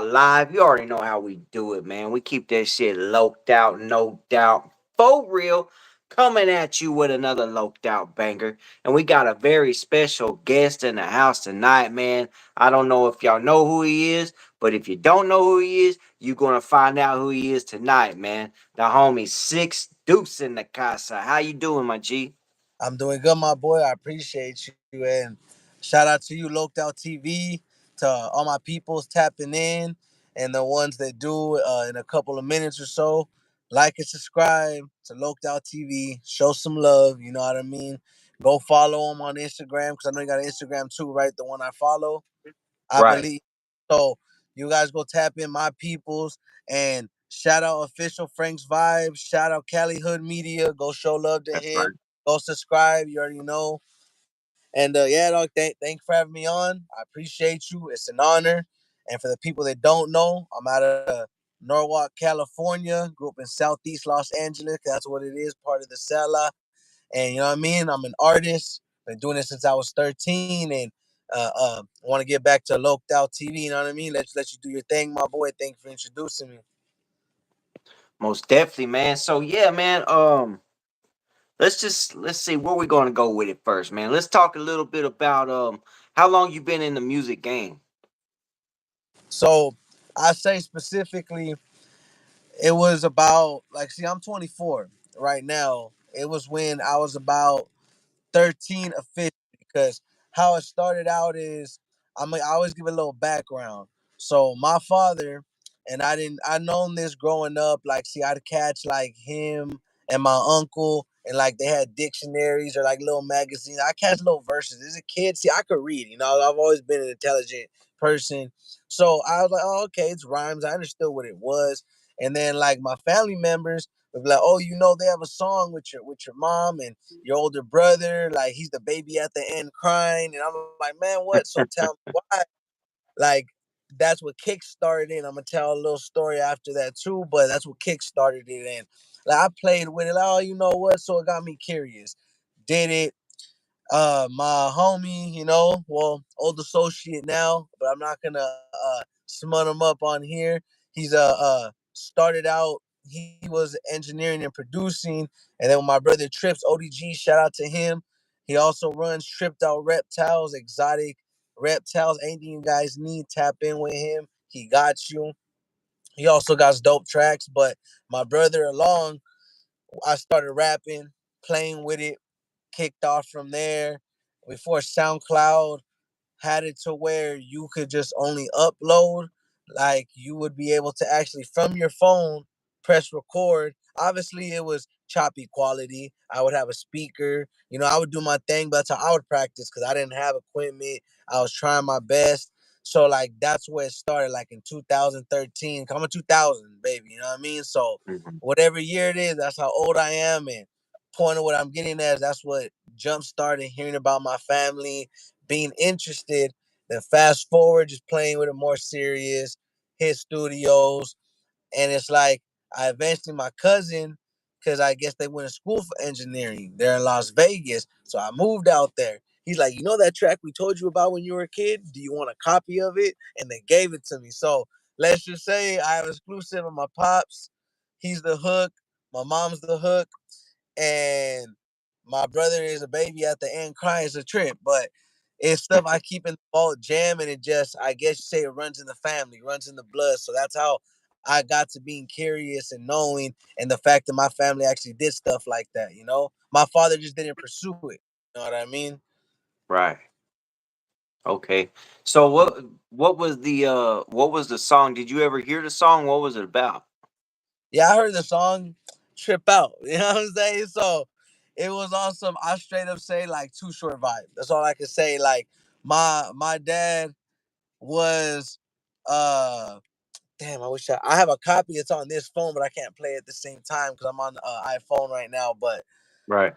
out live. You already know how we do it, man. We keep that shit loked out, no doubt. For real. Coming at you with another loked out banger. And we got a very special guest in the house tonight, man. I don't know if y'all know who he is, but if you don't know who he is, you're gonna find out who he is tonight, man. The homie Six Deuce in the casa. How you doing, my G? I'm doing good, my boy. I appreciate you. And shout out to you, Loked Out TV, to all my peoples tapping in, and the ones that do in a couple of minutes or so. Like and subscribe to Loked Out TV. Show some love. You know what I mean? Go follow him on Instagram because I know you got an Instagram too, right? The one I follow, I Right. believe. So you guys go tap in my peoples and shout out official Frank's Vibes. Shout out Cali Hood Media. Go show love to That's right. him. Go subscribe. You already know. And yeah, dog, thanks for having me on. I appreciate you. It's an honor. And for the people that don't know, I'm out of Norwalk, California. Grew up in Southeast Los Angeles. That's what it is, part of the Sala. And you know what I mean? I'm an artist. Been doing it since I was 13, and want to get back to Loked Out TV. You know what I mean? Let you do your thing, my boy. Thank you for introducing me. Most definitely, man. So yeah, man. Let's see where we're gonna go with it first, man. Let's talk a little bit about how long you been in the music game. So I say specifically, it was about like, see, I'm 24 right now. It was when I was about 13 officially, because how it started out is I always give a little background. So my father, and I known this growing up, like, see, I'd catch like him and my uncle, and like they had dictionaries or like little magazines. I catch little verses as a kid. See, I could read, I've always been an intelligent person. So I was like, oh, okay, it's rhymes. I understood what it was. And then like my family members would be like, oh, they have a song with your mom and your older brother, like he's the baby at the end crying, and I'm like, man, what? So tell me why. Like, that's what kick started it. I'm gonna tell a little story after that too, but that's what kick started it. And like I played with it, like, oh, you know what? So it got me curious. Did it. My homie, well, old associate now, but I'm not gonna smut him up on here. He's started out, he was engineering and producing, and then when my brother Trips ODG, shout out to him. He also runs Tripped Out Reptiles, exotic reptiles. Anything you guys need, tap in with him. He got you. He also got dope tracks, but my brother along, I started rapping, playing with it, kicked off from there. Before SoundCloud had it to where you could just only upload, like you would be able to actually from your phone press record. Obviously, it was choppy quality. I would have a speaker, I would do my thing, but that's how I would practice because I didn't have equipment. I was trying my best. So like that's where it started, like in 2013. I'm a 2000 baby, you know what I mean? So Mhm. whatever year it is, that's how old I am. And point of what I'm getting at is that's what jump started hearing about my family, being interested. Then fast forward, just playing with it more serious, hit studios, and it's like I eventually my cousin, because I guess they went to school for engineering. They're in Las Vegas, so I moved out there. He's like, you know that track we told you about when you were a kid? Do you want a copy of it? And they gave it to me. So let's just say I have exclusive of my pops. He's the hook. My mom's the hook, and my brother is a baby at the end crying. It's a trip, but it's stuff I keep in the vault jam, and it just, I guess you say, it runs in the family, runs in the blood. So that's how I got to being curious and knowing, and the fact that my family actually did stuff like that. My father just didn't pursue it. You know what I mean? Right. Okay. So what was the song? Did you ever hear the song? What was it about? Yeah, I heard the song "Trip Out." You know what I'm saying? So it was awesome. I straight up say like Too Short vibe. That's all I can say. Like my dad was uh damn, I have a copy. It's on this phone, but I can't play it at the same time because I'm on iPhone right now. But Right.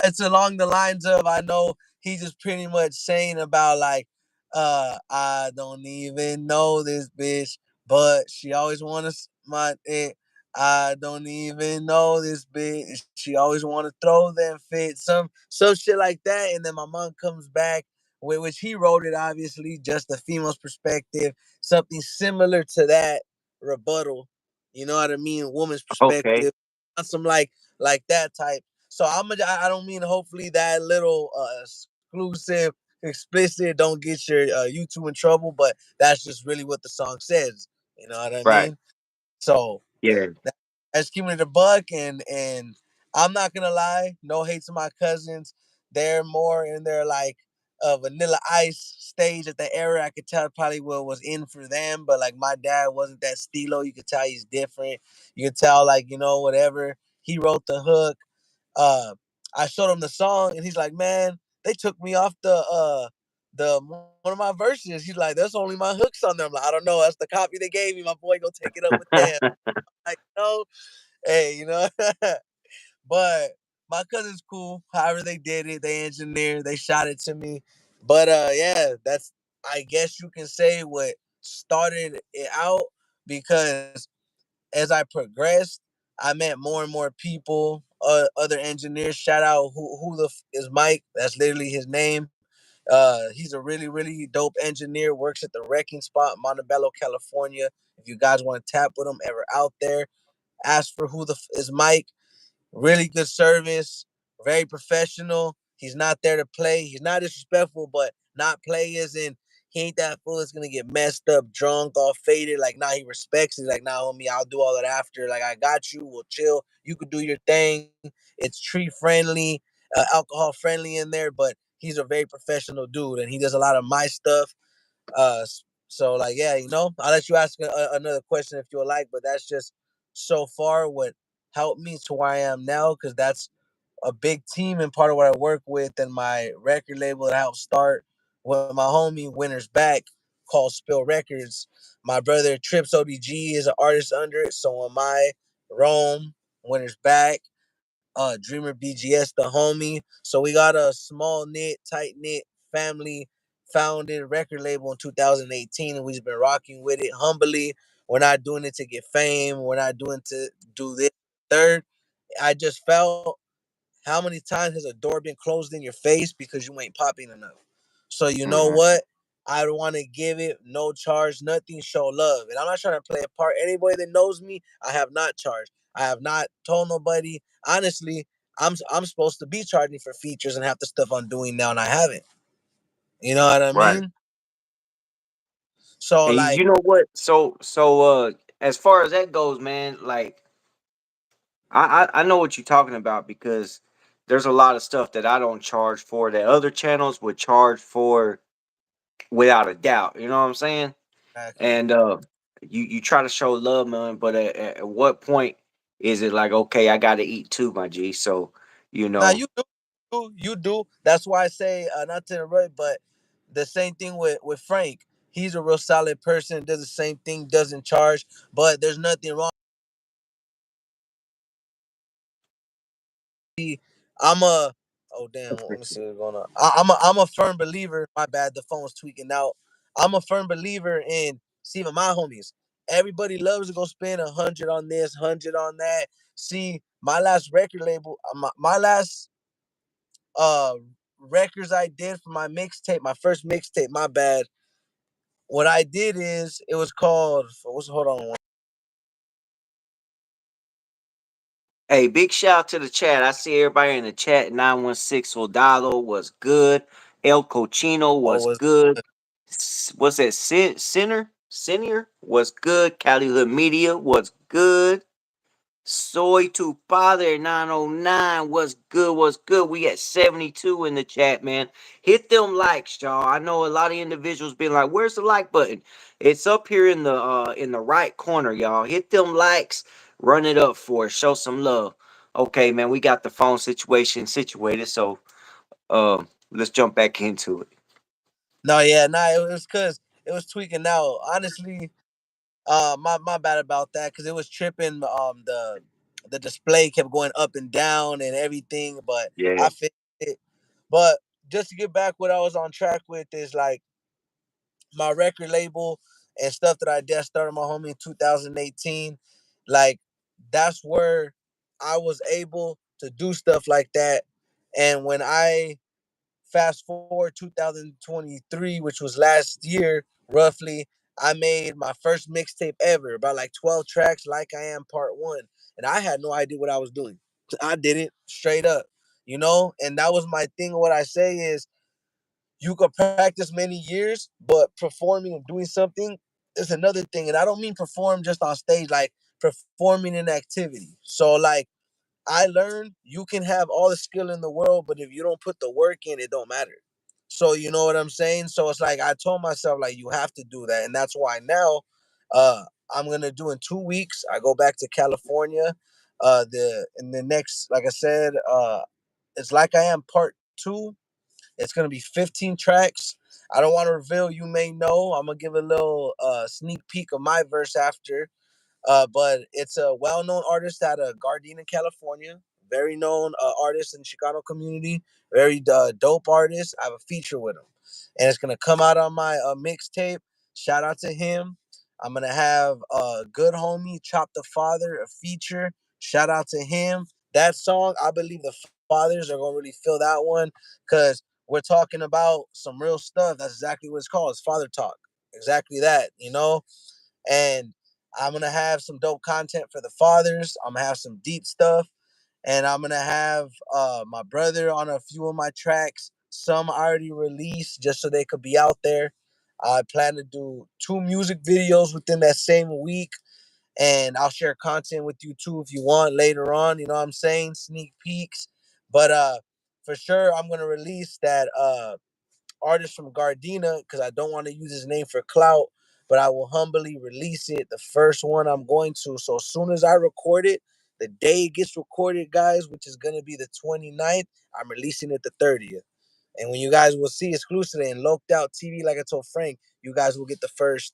it's along the lines of, I know he's just pretty much saying about like, I don't even know this bitch, but she always wanna my it. I don't even know this bitch. She always wanna throw them fits, some shit like that. And then my mom comes back with which he wrote it, obviously, just the female's perspective, something similar to that rebuttal. You know what I mean? Woman's Okay. perspective, on some like that type. So I don't mean hopefully that little exclusive, explicit don't get your YouTube in trouble, but that's just really what the song says. You know what I Right. mean? So Yeah. that, that's keeping it a buck, and I'm not gonna lie, no hate to my cousins. They're more in their like vanilla ice stage at the era. I could tell probably what was in for them, but like my dad wasn't that stilo. You could tell he's different. You could tell like whatever he wrote the hook. Uh, I showed him the song, and he's like, "Man, they took me off the one of my verses." He's like, "That's only my hooks on there." I'm like, "I don't know. That's the copy they gave me. My boy, go take it up with them." Like, no, hey, but my cousin's cool. However they did it, they engineered, they shot it to me. But yeah, that's I guess you can say what started it out because as I progressed, I met more and more people, other engineers. Shout out who is Mike. That's literally his name. He's a really really dope engineer. Works at the Wrecking Spot, Montebello, California. If you guys want to tap with him ever out there, ask for who the is Mike. Really good service, very professional. He's not there to play. He's not disrespectful, but not play as in he ain't that fool that's gonna get messed up, drunk, all faded. Like, nah, he respects it. Like, nah, homie, I'll do all that after. Like, I got you. We'll chill. You could do your thing. It's tree friendly, alcohol friendly in there, but he's a very professional dude, and he does a lot of my stuff. Uh, so like, yeah, I'll let you ask another question if you like, but that's just so far what helped me to where I am now, because that's a big team and part of what I work with and my record label that helped start with my homie Winter's Back called Spill Records. My brother Trips ODG is an artist under it, so am I. Rome, Winter's Back, Dreamer BGS, the homie. So we got a small knit, tight knit family founded record label in 2018, and we've been rocking with it humbly. We're not doing it to get fame. We're not doing to do this. Third, I just felt how many times has a door been closed in your face because you ain't popping enough. So you know Mhm. what? I want to give it no charge, nothing, show love. And I'm not trying to play a part. Anybody that knows me, I have not charged. I have not told nobody. Honestly, I'm supposed to be charging for features and half the stuff I'm doing now, and I haven't. You know what I Right. mean? So And like, you know what? As far as that goes, man, like I know what you're talking about because there's a lot of stuff that I don't charge for that other channels would charge for without a doubt. You know what I'm saying? exactly. And you try to show love, man, but at what point is it like, okay, I got to eat too, my G? So you Now know, you do. That's why I say not to interrupt, but the same thing with Frank. He's a real solid person. Does the same thing. Doesn't charge, but there's nothing wrong. I'm a oh damn. Let me see what's going on. I'm a firm believer. My bad. The phone was tweaking out. I'm a firm believer in see my homies. Everybody loves to go spend 100 on this, 100 on that. See, my last record label, my last uh records I did for my mixtape, my first mixtape, my bad. What I did is it was called what's hold on. hey, big shout out to the chat. I see everybody in the chat. 916 Soldado was good. El Cochino Oh, was was good. What's that? Sinner? Senior was good. Cali Hood Media was good. Soy to Father 909 was good, was good. We got 72 in the chat, man. Hit them likes, y'all. I know a lot of individuals been like, where's the like button? It's up here in the right corner, y'all. Hit them likes, run it up for us. Show some love. Okay, man, we got the phone situation situated, so let's jump back into it. no, yeah, nah, it was cause it was tweaking out. Honestly, my bad about that because it was tripping. The display kept going up and down and everything, but Yeah. I fixed it. But just to get back, what I was on track with is like my record label and stuff that I did started my homie in 2018. Like that's where I was able to do stuff like that. And when I fast forward 2023, which was last year roughly, I made my first mixtape ever, about like 12 tracks, Like I Am Part 1. And I had no idea what I was doing. I did it straight up, you know? And that was my thing. What I say is, you could practice many years, but performing and doing something is another thing. And I don't mean perform just on stage, like performing an activity. So, like, I learned you can have all the skill in the world, but if you don't put the work in, it don't matter. So you know what I'm saying? So it's like I told myself like you have to do that. And that's why now uh I'm gonna do in 2 weeks. I go back to California. The in the next, like I said, it's Like I Am Part Two. It's gonna be 15 tracks. I don't want to reveal, you may know. I'm gonna give a little sneak peek of my verse after, but it's a well-known artist out of Gardena, California. Very known artist in the Chicano community. Very dope artist. I have a feature with him, and it's gonna come out on my mixtape. Shout out to him. I'm gonna have good homie Chop the Father a feature. Shout out to him. That song, I believe the fathers are gonna really feel that one, because we're talking about some real stuff. That's exactly what it's called. It's father talk. Exactly that, you know. And I'm gonna have some dope content for the fathers. I'm gonna have some deep stuff, and I'm gonna have my brother on a few of my tracks. Some I already released just so they could be out there. I plan to do 2 music videos within that same week, and I'll share content with you too if you want later on. You know what I'm saying? Sneak peeks, but for sure I'm gonna release that artist from Gardena because I don't want to use his name for clout, but I will humbly release it. The first one I'm going to. So as soon as I record it, the day it gets recorded, guys, which is going to be the 29th, I'm releasing it the 30th. And when you guys will see exclusively in Loked Out TV, like I told Frank, you guys will get the first,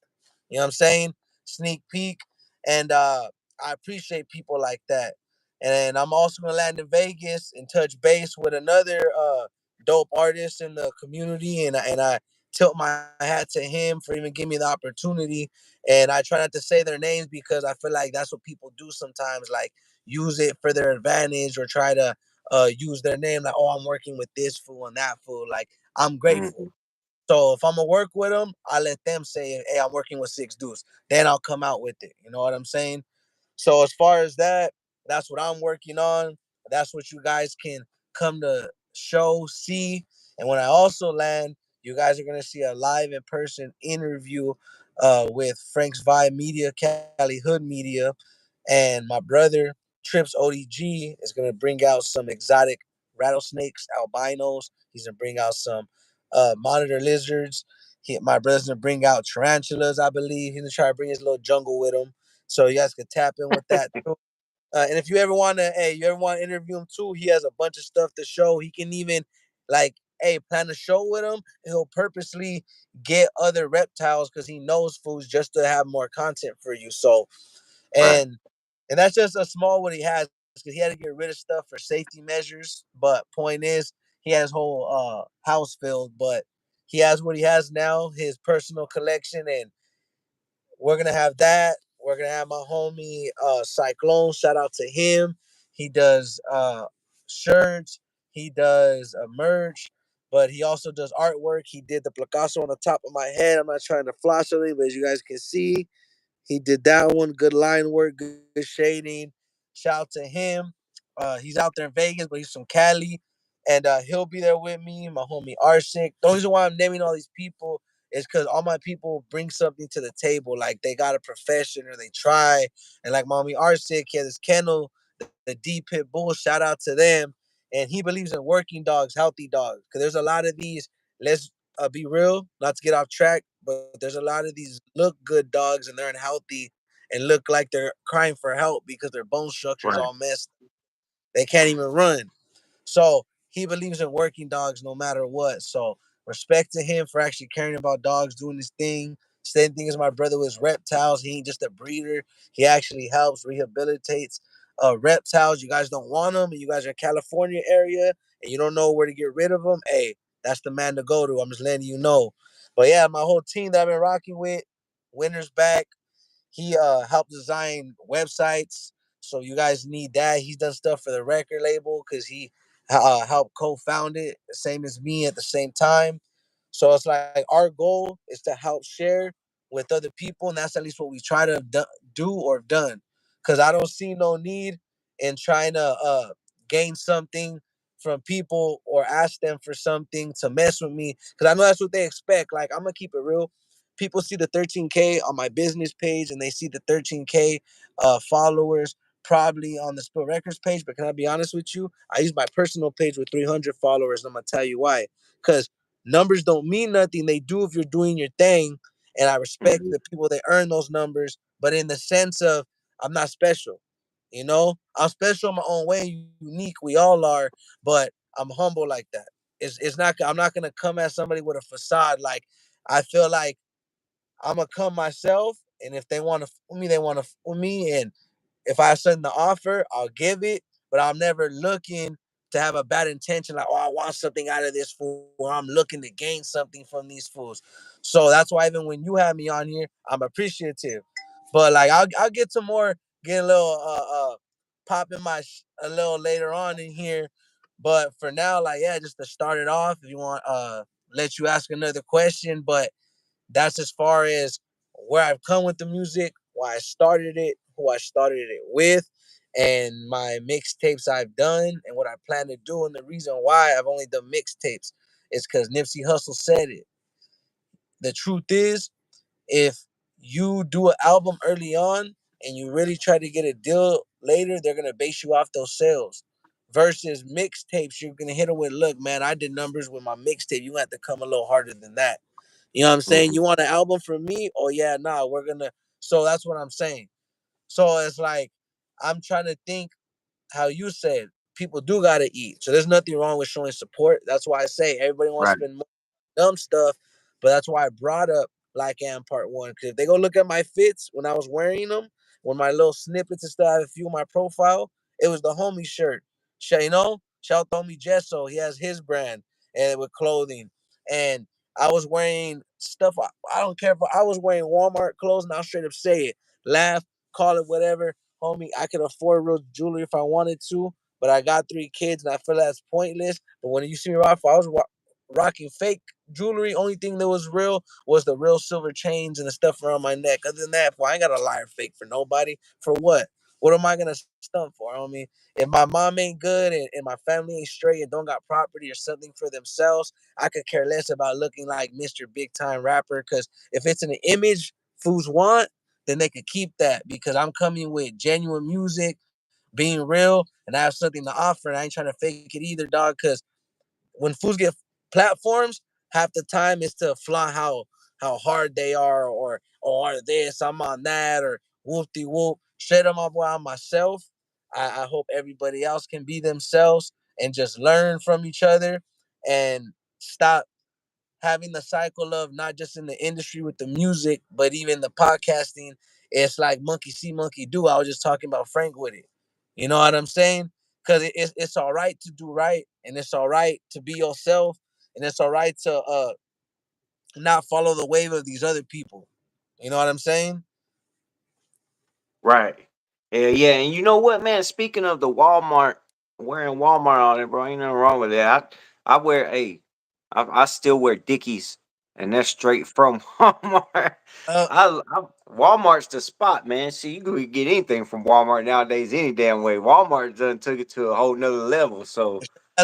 you know what I'm saying? Sneak peek. And I appreciate people like that. And I'm also gonna land in Vegas and touch base with another dope artist in the community, and I tilt my hat to him for even giving me the opportunity. And I try not to say their names because I feel like that's what people do sometimes, like use it for their advantage or try to use their name like, oh, I'm working with this fool and that fool. Like, I'm grateful. Mhm. So if I'm gonna work with them, I let them say, hey, I'm working with Six Deuce. Then I'll come out with it. You know what I'm saying? So as far as that, that's what I'm working on. That's what you guys can come to show, see. And when I also land, you guys are gonna see a live in person interview with Frank's Vibe Media, Cali Hood Media, and my brother Trips ODG is gonna bring out some exotic rattlesnakes, albinos. He's gonna bring out some monitor lizards. My brother's gonna bring out tarantulas, I believe. He's gonna try to bring his little jungle with him, so you guys could tap in with that too. And if you ever want to, hey, you ever want to interview him too, he has a bunch of stuff to show. He can even, like, hey, plan a show with him. He'll purposely get other reptiles because he knows foods just to have more content for you. So, Right. and and that's just a small what he has because he had to get rid of stuff for safety measures. But point is, he had his whole house filled. But he has what he has now, his personal collection, and we're gonna have that. We're gonna have my homie Cyclone. Shout out to him. He does shirts. He does merch, but he also does artwork. He did the Picasso on the top of my head. I'm not trying to flash on it, but as you guys can see, he did that one. Good line work, good shading. Shout out to him. He's out there in Vegas, but he's from Cali, and he'll be there with me. My homie Arsic. The reason why I'm naming all these people is because all my people bring something to the table. Like they got a profession or they try. And like mommy Arsic, he has this kennel, the D Pit Bull. Shout out to them. And he believes in working dogs, healthy dogs. Because there's a lot of these. Let's be real, not to get off track, but there's a lot of these look good dogs and they're unhealthy and look like they're crying for help because their bone structure is all Right. messed. They can't even run. So he believes in working dogs no matter what. So respect to him for actually caring about dogs, doing his thing. Same thing as my brother with reptiles. He ain't just a breeder. He actually helps, rehabilitates reptiles. You guys don't want them, and you guys are in California area, and you don't know where to get rid of them. Hey, that's the man to go to. I'm just letting you know. But yeah, my whole team that I've been rocking with, Winter's back. He helped design websites, so you guys need that. He's done stuff for the record label because he helped co-found it, same as me at the same time. So it's like our goal is to help share. with other people, and that's at least what we try to do or done. Because I don't see no need in trying to gain something from people or ask them for something to mess with me. Because I know that's what they expect. Like, I'm gonna keep it real. People see the 13K on my business page, and they see the 13K followers probably on the Spill Records page. But can I be honest with you? I use my personal page with 300 followers, and I'm gonna tell you why. Because numbers don't mean nothing. They do if you're doing your thing, and I respect Mhm. the people that earn those numbers. But in the sense of, I'm not special. I'm special in my own way, unique. We all are, but I'm humble like that. It's not. I'm not gonna come at somebody with a facade. Like, I feel like I'm gonna come myself, and if they want to with me, they want to with me, and if I send the offer, I'll give it, but I'm never looking to have a bad intention, like, oh, I want something out of this fool, or I'm looking to gain something from these fools. So that's why even when you have me on here, I'm appreciative. But like, I'll get to more, get a little popping a little later on in here. But for now, like, yeah, just to start it off, if you want, let you ask another question. But that's as far as where I've come with the music, why I started it, who I started it with, and my mixtapes I've done and what I plan to do. And the reason why I've only done mixtapes is because Nipsey Hussle said it. The truth is, if you do an album early on and you really try to get a deal later, they're gonna base you off those sales. Versus mixtapes, you're gonna hit them with, look, man, I did numbers with my mixtape. You have to come a little harder than that. You know what I'm saying? Mhm. You want an album from me? Oh yeah, nah, we're gonna. So that's what I'm saying. So it's like, I'm trying to think how you said, people do gotta eat. So there's nothing wrong with showing support. That's why I say everybody wants to Right. spend money on dumb stuff, but that's why I brought up Black Am Part One. Because if they go look at my fits when I was wearing them, when my little snippets and stuff, I have a few on my profile. It was the homie shirt. Shout out to homie Jesso. He has his brand and with clothing. And I was wearing stuff. I don't care if I was wearing Walmart clothes, and I'll straight up say it. Laugh, call it whatever, homie. I could afford real jewelry if I wanted to, but I got 3 kids, and I feel that's pointless. But when you see me rock, I was rocking fake jewelry. Only thing that was real was the real silver chains and the stuff around my neck. Other than that, I ain't got a liar fake for nobody. For what? What am I gonna stunt for? I mean, if my mom ain't good and my family ain't straight and don't got property or something for themselves, I could care less about looking like Mr. Big Time Rapper. Because if it's an image fools want, then they could keep that, because I'm coming with genuine music, being real, and I have something to offer. And I ain't trying to fake it either, dog. Because when fools get platforms, half the time it's to flaunt how hard they are, or this, I'm on that, or whoop de whoop. Straight up, my boy, I'm myself. I hope everybody else can be themselves and just learn from each other and stop having the cycle of, not just in the industry with the music, but even the podcasting. It's like monkey see, monkey do. I was just talking about Frank with it. You know what I'm saying? Because it's all right to do right, and it's all right to be yourself, and it's all right to not follow the wave of these other people. You know what I'm saying? Right. Yeah, yeah. And you know what, man? Speaking of the Walmart, wearing Walmart on it, bro, ain't nothing wrong with that. I wear I still wear Dickies, and that's straight from Walmart. Uh, Walmart's the spot, man. See, you can get anything from Walmart nowadays, any damn way. Walmart done took it to a whole nother level. So,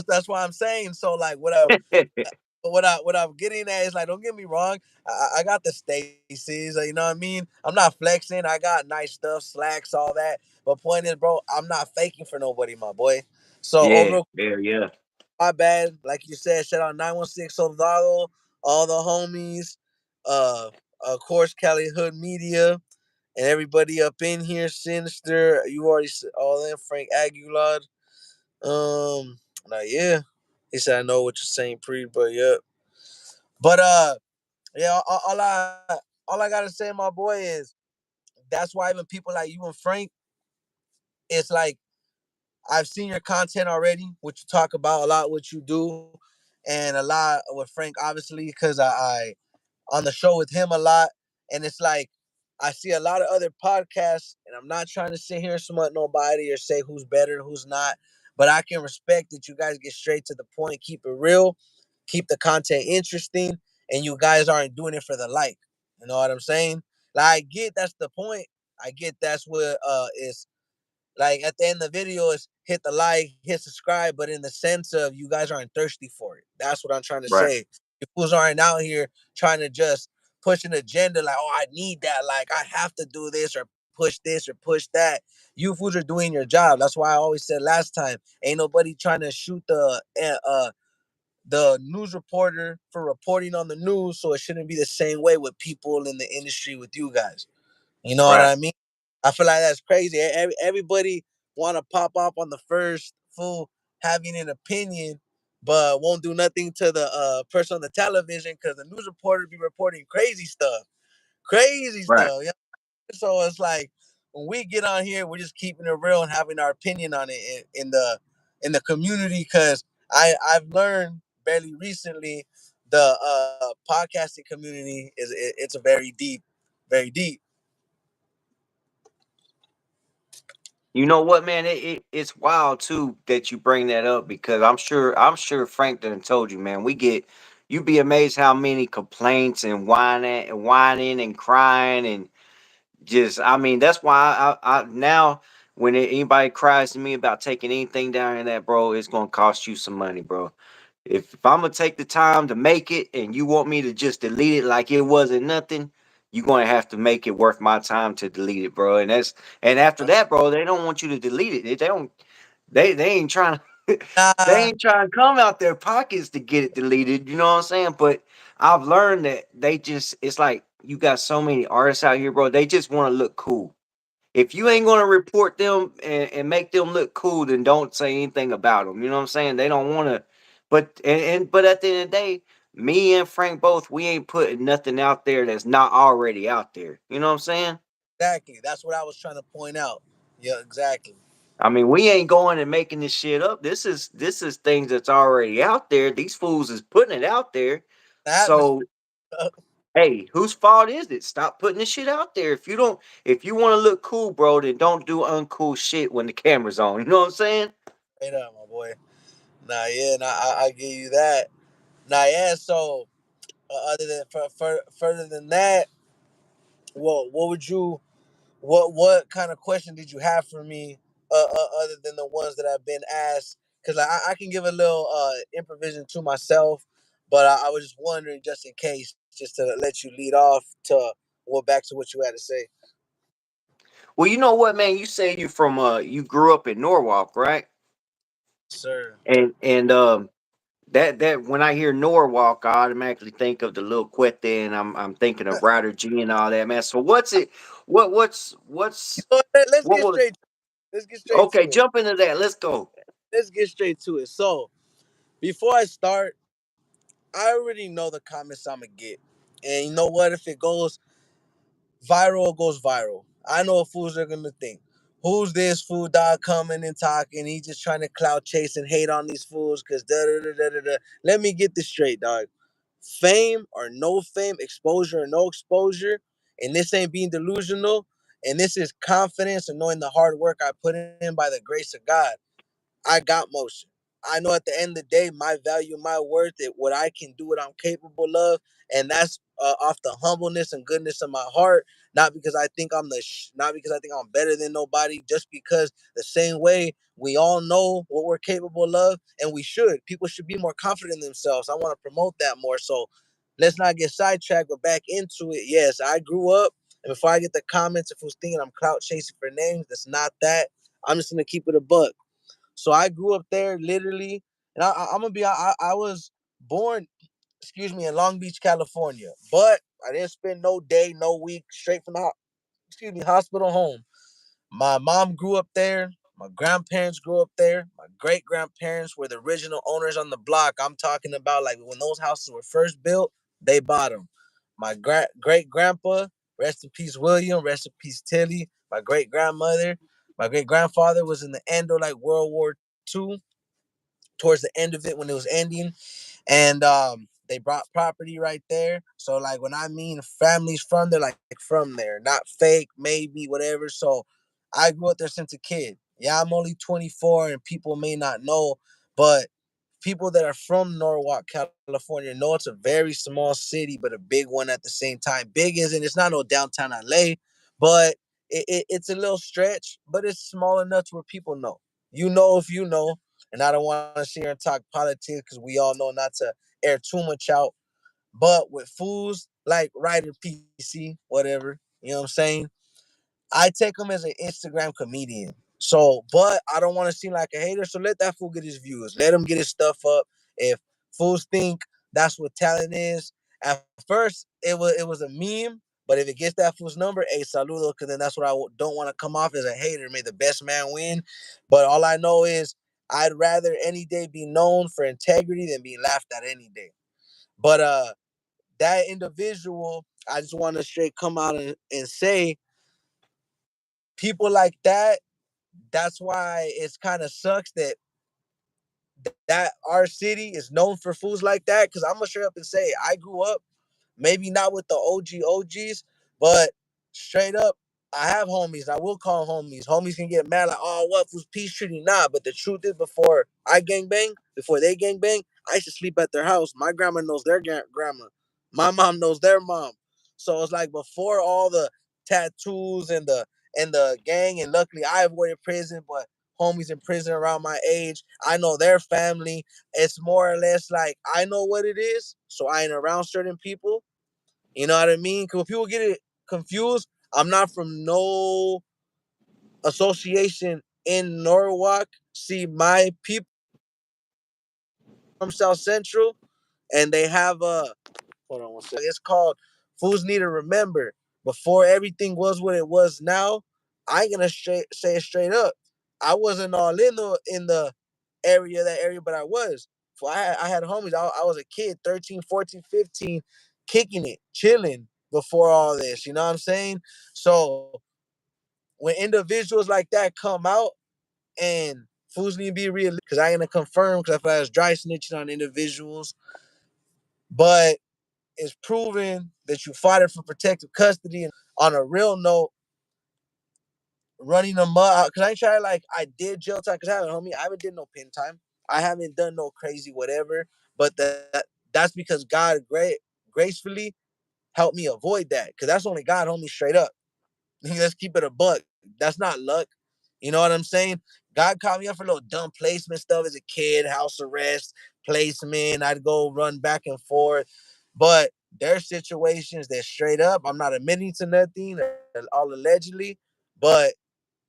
that's why I'm saying. So like, what I'm getting at is, like, don't get me wrong, I got the Stacy's, you know what I mean? I'm not flexing. I got nice stuff, slacks, all that. But point is, bro, I'm not faking for nobody, my boy. So yeah, over, yeah, yeah. my bad. Like you said, shout out 916 Soldado, all the homies, uh, of course, Cali Hood Media, and everybody up in here. Sinister, you already said all that. Frank Aguilar. Now yeah, he said I know what you're saying, pre, but yeah. But yeah, all I gotta say, my boy, is that's why even people like you and Frank, it's like, I've seen your content already, what you talk about a lot, what you do, and a lot with Frank, obviously, because I on the show with him a lot, and it's like, I see a lot of other podcasts, and I'm not trying to sit here and smut nobody or say who's better, who's not, but I can respect that you guys get straight to the point, keep it real, keep the content interesting, and you guys aren't doing it for the like. You know what I'm saying? Like I get that's the point. I get that's what is like at the end of the video is hit the like, hit subscribe, but in the sense of you guys aren't thirsty for it. That's what I'm trying to Right. say. You fools aren't out here trying to just push an agenda like, oh, I need that, like I have to do this or push this or push that. You fools are doing your job. That's why I always said last time, ain't nobody trying to shoot the news reporter for reporting on the news, so it shouldn't be the same way with people in the industry with you guys. You know what Right. I mean? I feel like that's crazy. Everybody want to pop up on the first fool having an opinion, but won't do nothing to the person on the television because the news reporter be reporting crazy Right. stuff. You know? So it's like when we get on here, we're just keeping it real and having our opinion on it in the community. Because I've learned barely recently the podcasting community it's a very deep. You know what, man? It's wild too that you bring that up because I'm sure Frank done told you, man. You'd be amazed how many complaints and whining and crying and just I mean that's why I now when anybody cries to me about taking anything down in that, bro, it's gonna cost you some money, bro. If I'm gonna take the time to make it and you want me to just delete it like it wasn't nothing, you're gonna have to make it worth my time to delete it, bro. And after that, bro, they don't want you to delete it. They don't they ain't trying to they Nah, ain't trying to come out their pockets to get it deleted, you know what I'm saying? But I've learned that they just it's like you got so many artists out here, bro. They just want to look cool. If you ain't gonna report them and make them look cool, then don't say anything about them. You know what I'm saying? They don't want to. But at the end of the day, me and Frank both we ain't putting nothing out there that's not already out there. You know what I'm saying? exactly. That's what I was trying to point out. Yeah, exactly. I mean, we ain't going and making this shit up. This is things that's already out there. These fools is putting it out there. The atmosphere. So hey, whose fault is it? Stop putting this shit out there. If you want to look cool, bro, then don't do uncool shit when the camera's on. You know what I'm saying? Straight up, my boy. Nah, yeah, nah, I give you that. Nah, yeah. So, other than further than that, what would you what kind of question did you have for me other than the ones that I've been asked? Because I can give a little improvisation to myself, but I was just wondering, just in case, just to let you lead off to well back to what you had to say. Well, you know what, man? You say you from you grew up in Norwalk, right? Sir. And that when I hear Norwalk, I automatically think of the little Quete and I'm thinking of Ryder G and all that, man. So what's it You what's know what? Let's what get was straight. Let's get straight okay, to it. jump into that. Let's go. Let's get straight to it. So before I start, I already know the comments I'm gonna get, and you know what? If it goes viral, it goes viral. I know what fools are gonna think. Who's this fool dog coming and talking? He just trying to clout chase and hate on these fools because da da da da da da. Let me get this straight, dog. Fame or no fame, exposure or no exposure, and this ain't being delusional, and this is confidence and knowing the hard work I put in by the grace of God. I got motion. I know at the end of the day, my value, my worth, it, what I can do, what I'm capable of, and that's off the humbleness and goodness of my heart. Not because I think not because I think I'm better than nobody. Just because the same way we all know what we're capable of, and we should. People should be more confident in themselves. I want to promote that more. So let's not get sidetracked, but back into it. Yes, I grew up, and before I get the comments, if who's thinking I'm clout chasing for names, that's not that. I'm just gonna keep it a buck. So I grew up there literally, and I'm gonna be. I was born, excuse me, in Long Beach, California, but I didn't spend no day, no week straight from the excuse me hospital home. My mom grew up there. My grandparents grew up there. My great grandparents were the original owners on the block. I'm talking about like when those houses were first built, they bought them. My great grandpa, rest in peace, William, rest in peace, Tilly. My great grandmother, my great grandfather was in the end of like World War II, towards the end of it when it was ending, and they brought property right there. So like when I mean families from there, like from there, not fake, maybe whatever. So I grew up there since a kid. Yeah, I'm only 24, and people may not know, but people that are from Norwalk, California, know it's a very small city, but a big one at the same time. Big isn't, it's not no downtown LA, but it's a little stretch, but it's small enough to where people know. You know if you know, and I don't want to sit here and talk politics because we all know not to air too much out. But with fools like Ryder PC, whatever, you know what I'm saying? I take him as an Instagram comedian. So, but I don't want to seem like a hater. So let that fool get his views. Let him get his stuff up. If fools think that's what talent is, at first it was a meme. But if it gets that fool's number, hey, saludo, because then that's what I don't want to come off as a hater. May the best man win. But all I know is I'd rather any day be known for integrity than be laughed at any day. But that individual, I just want to straight come out and say people like that, that's why it's kind of sucks that our city is known for fools like that. Because I'm gonna straight up and say I grew up maybe not with the OGs, but straight up, I have homies. I will call them homies. Homies can get mad like, oh, what was peace treaty? Nah, but the truth is, before I gang bang, before they gang bang, I used to sleep at their house. My grandma knows their grandma. My mom knows their mom. So it's like before all the tattoos and the gang, and luckily I avoided prison, but homies in prison around my age, I know their family. It's more or less like I know what it is, so I ain't around certain people. You know what I mean? Because people get it confused. I'm not from no association in Norwalk. See, my people from South Central, and they have a hold on one second. It's called Fools Need to Remember. Before everything was what it was now, I ain't gonna say it straight up. I wasn't all in the area, that area, but I was. So I had homies. I was a kid, 13, 14, 15, kicking it, chilling before all this. You know what I'm saying? So when individuals like that come out, and fools need to be realistic, because I ain't gonna confirm because I feel like it's dry snitching on individuals, but it's proven that you fought it for protective custody. And on a real note, running them up, because I ain't trying, like, I did jail time because I haven't, homie, I haven't did no pin time. I haven't done no crazy whatever, but that's because God gracefully helped me avoid that, because that's only God, homie, straight up. Let's keep it a buck. That's not luck. You know what I'm saying? God caught me up for little dumb placement stuff as a kid, house arrest, placement. I'd go run back and forth. But there's situations that straight up, I'm not admitting to nothing, all allegedly, but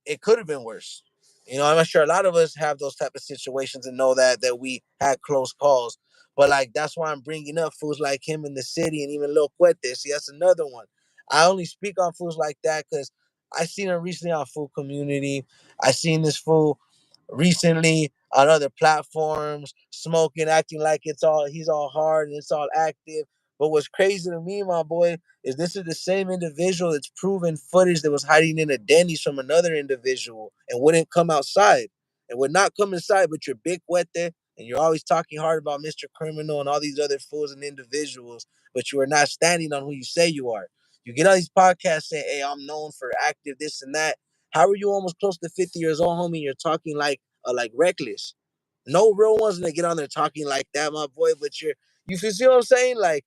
it could have been worse. You know, I'm sure a lot of us have those type of situations and know that we had close calls. But like that's why I'm bringing up fools like him in the city, and even Lil Cuete. See, that's another one. I only speak on fools like that because I seen him recently on Food Community. I seen this fool recently on other platforms, smoking, acting like he's all hard and it's all active. But what's crazy to me, my boy, is this is the same individual that's proven footage that was hiding in a Denny's from another individual and wouldn't come outside and would not come inside, but you're big wet there and you're always talking hard about Mr. Criminal and all these other fools and individuals, but you are not standing on who you say you are. You get on these podcasts saying, hey, I'm known for active, this and that. How are you almost close to 50 years old, homie? You're talking like reckless. No real ones that get on there talking like that, my boy, but you see what I'm saying? Like,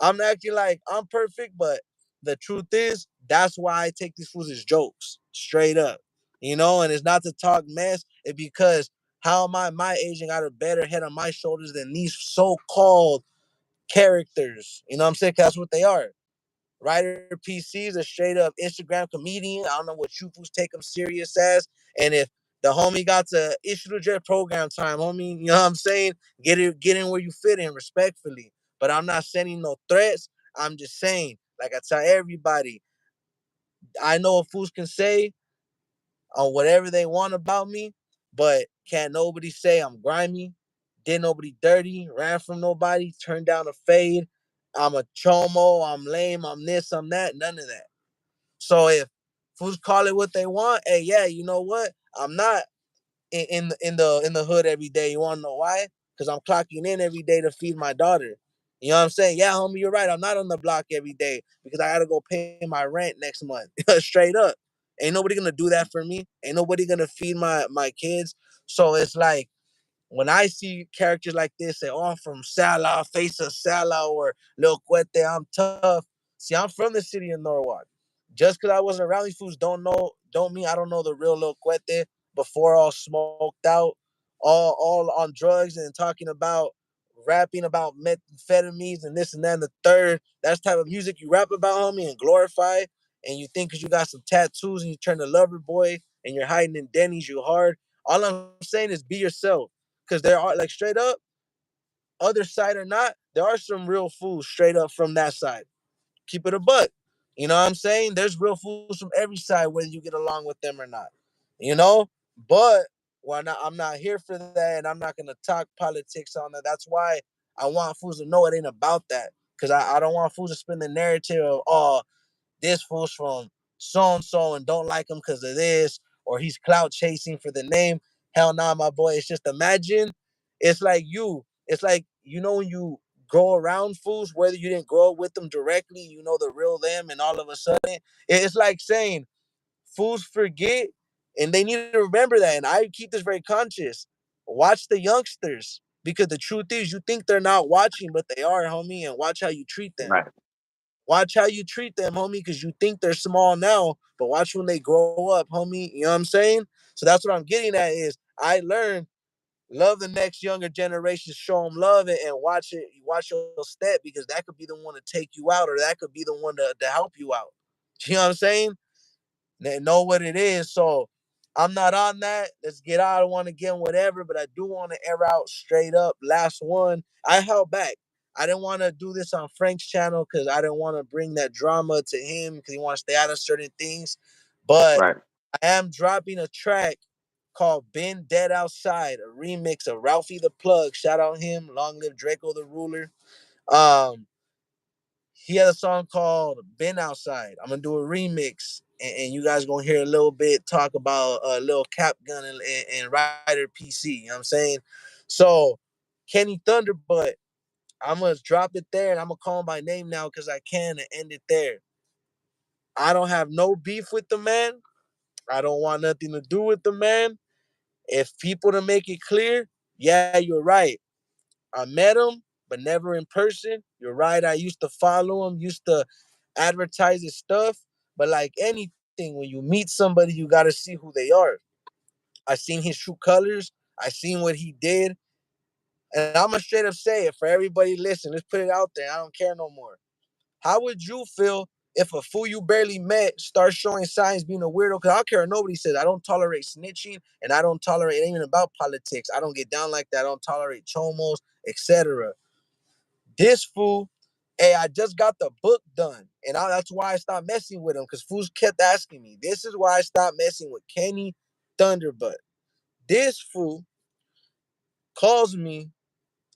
I'm acting like I'm perfect, but the truth is, that's why I take these fools as jokes, straight up. You know, and it's not to talk mess, it's because how am I my age and got a better head on my shoulders than these so-called characters? You know what I'm saying? 'Cause that's what they are. Writer PCs, a straight up Instagram comedian. I don't know what you fools take them serious as. And if the homie got to issue the jet program time, homie, you know what I'm saying? Get in where you fit in respectfully. But I'm not sending no threats. I'm just saying, like I tell everybody, I know what fools can say on whatever they want about me, but can't nobody say I'm grimy, did nobody dirty, ran from nobody, turned down a fade. I'm a chomo, I'm lame, I'm this, I'm that, none of that. So if fools call it what they want, hey, yeah, you know what? I'm not in the hood every day. You wanna know why? Because I'm clocking in every day to feed my daughter. You know what I'm saying? Yeah, homie, you're right. I'm not on the block every day because I gotta go pay my rent next month. Straight up. Ain't nobody gonna do that for me. Ain't nobody gonna feed my kids. So it's like when I see characters like this say, "Oh, I'm from Sala, face of Sala, or Lil Cuete, I'm tough." See, I'm from the city of Norwalk. Just because I wasn't around these fools don't mean I don't know the real Lil Cuete before all smoked out, all on drugs and talking about rapping about methamphetamines and this and that and the third. That's the type of music you rap about, homie, and glorify. And you think because you got some tattoos and you turn a lover boy and you're hiding in Denny's, you hard. All I'm saying is be yourself. Because there are, like, straight up, other side or not, there are some real fools straight up from that side. Keep it a buck. You know what I'm saying? There's real fools from every side, whether you get along with them or not. You know? But I'm not here for that, and I'm not gonna talk politics on that. That's why I want fools to know it ain't about that. Cause I don't want fools to spin the narrative of, oh, this fool's from so and so and don't like him because of this, or he's clout chasing for the name. Hell nah, my boy. It's just imagine. It's like you. It's like, you know, when you grow around fools, whether you didn't grow up with them directly, you know the real them, and all of a sudden, it's like saying fools forget, and they need to remember that. And I keep this very conscious. Watch the youngsters, because the truth is, you think they're not watching, but they are, homie. And watch how you treat them. Right. Watch how you treat them, homie, because you think they're small now, but watch when they grow up, homie. You know what I'm saying? So that's what I'm getting at is I learned love the next younger generation, show them love it, and watch your step, because that could be the one to take you out, or that could be the one to help you out. You know what I'm saying? They know what it is. So I'm not on that. Let's get out. I don't want to get whatever, but I do want to air out straight up. Last one, I held back. I didn't want to do this on Frank's channel because I didn't want to bring that drama to him because he wants to stay out of certain things. But Right. I am dropping a track called "Been Dead Outside," a remix of Ralphie the Plug. Shout out him. Long live Draco the Ruler. Um, he had a song called "Been Outside." I'm gonna do a remix, and you guys gonna hear a little bit talk about a little Cap Gun and Rider PC. You know what I'm saying? So Kenny Thunderbutt, I'm gonna drop it there, and I'm gonna call him by name now because I can, and end it there. I don't have no beef with the man. I don't want nothing to do with the man. If people to make it clear, yeah, you're right. I met him, but never in person. You're right. I used to follow him, used to advertise his stuff. But like anything, when you meet somebody, you gotta see who they are. I seen his true colors. I seen what he did, and I'm gonna straight up say it for everybody. Listen, let's put it out there. I don't care no more. How would you feel if a fool you barely met starts showing signs being a weirdo? Because I don't care what nobody says. I don't tolerate snitching, and I don't tolerate, it ain't even about politics. I don't get down like that. I don't tolerate chomos, etc. This fool, hey, I just got the book done. And that's why I stopped messing with him, because fools kept asking me. This is why I stopped messing with Kenny Thunderbutt. This fool calls me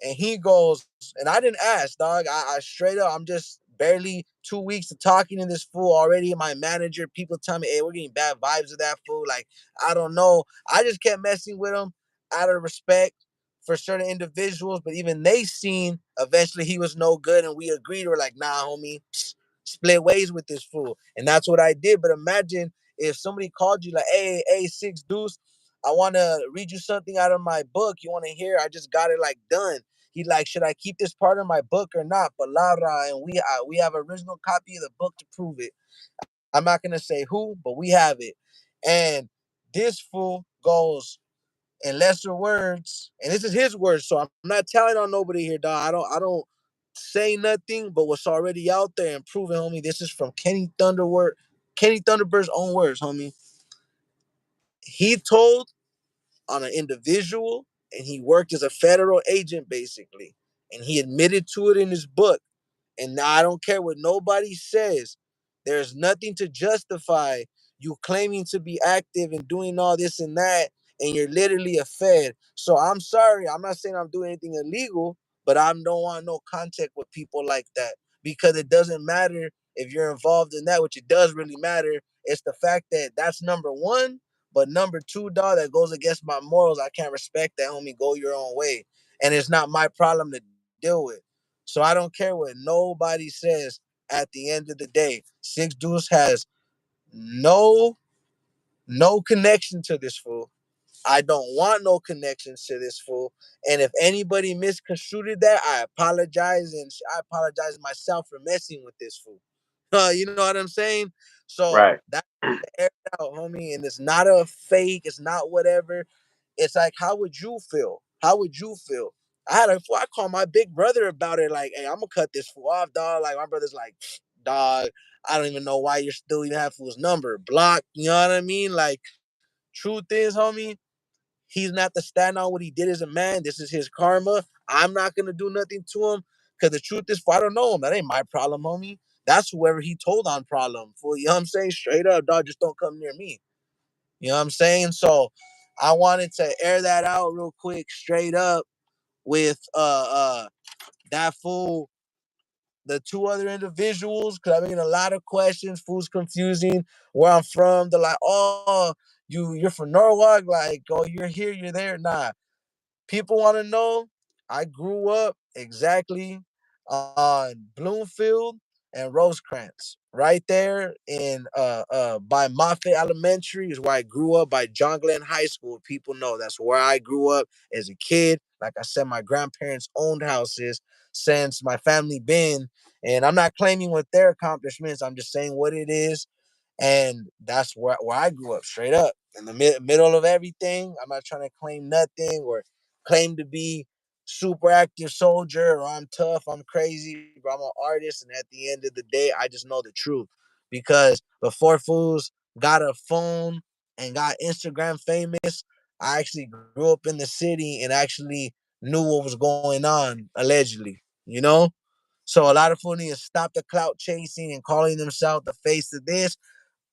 and he goes, and I didn't ask, dog. I straight up, I'm just barely 2 weeks of talking to this fool already. My manager, people tell me, hey, we're getting bad vibes of that fool. Like, I don't know. I just kept messing with him out of respect for certain individuals, but even they seen eventually he was no good, and we agreed. We're like, nah, homie, split ways with this fool. And that's what I did. But imagine if somebody called you like, hey, Six Deuce, I want to read you something out of my book. You want to hear? I just got it like done. He like, should I keep this part of my book or not? Palabra, and we have an original copy of the book to prove it. I'm not gonna say who, but we have it. And this fool goes, in lesser words, and this is his words, so I'm not telling on nobody here, dog. I don't say nothing but what's already out there and proven, homie. This is from Kenny Thunderbird's own words, homie. He told on an individual, and he worked as a federal agent basically, and he admitted to it in his book. And I don't care what nobody says. There's nothing to justify you claiming to be active and doing all this and that, and you're literally a fed. So I'm sorry. I'm not saying I'm doing anything illegal, but I don't want no contact with people like that, because it doesn't matter if you're involved in that, which it does really matter. It's the fact that that's number one. But number two, dog, that goes against my morals. I can't respect that, homie. Go your own way. And it's not my problem to deal with. So I don't care what nobody says. At the end of the day, Six Deuce has no no connection to this fool. I don't want no connections to this fool. And if anybody misconstrued that, I apologize, and I apologize myself for messing with this fool. You know what I'm saying? So Right. that's air it out, homie. And it's not a fake. It's not whatever. It's like, how would you feel? How would you feel? I called my big brother about it. Like, hey, I'm gonna cut this fool off, dog. Like my brother's like, dog, I don't even know why you're still even have fool's number blocked. You know what I mean? Like, truth is, homie, he's not to stand on what he did as a man. This is his karma. I'm not gonna do nothing to him. Cause the truth is, I don't know him. That ain't my problem, homie. That's whoever he told on problem. Fool, you know what I'm saying? Straight up, dog, just don't come near me. You know what I'm saying? So I wanted to air that out real quick, straight up, with that fool, the two other individuals, because I'm getting a lot of questions. Fool's confusing where I'm from. They're like, oh, you're from Norwalk, like, oh, you're here, you're there. Nah, people want to know, I grew up exactly on Bloomfield and Rosecrans, right there in by Moffett Elementary is where I grew up. By John Glenn High School, people know that's where I grew up as a kid. Like I said, my grandparents owned houses since my family been, and I'm not claiming what their accomplishments. I'm just saying what it is, and that's where I grew up, straight up in the middle of everything. I'm not trying to claim nothing or claim to be super active soldier or I'm tough, I'm crazy, but I'm an artist. And at the end of the day, I just know the truth. Because before fools got a phone and got Instagram famous, I actually grew up in the city and actually knew what was going on, allegedly, you know? So a lot of fools need to stop the clout chasing and calling themselves the face of this,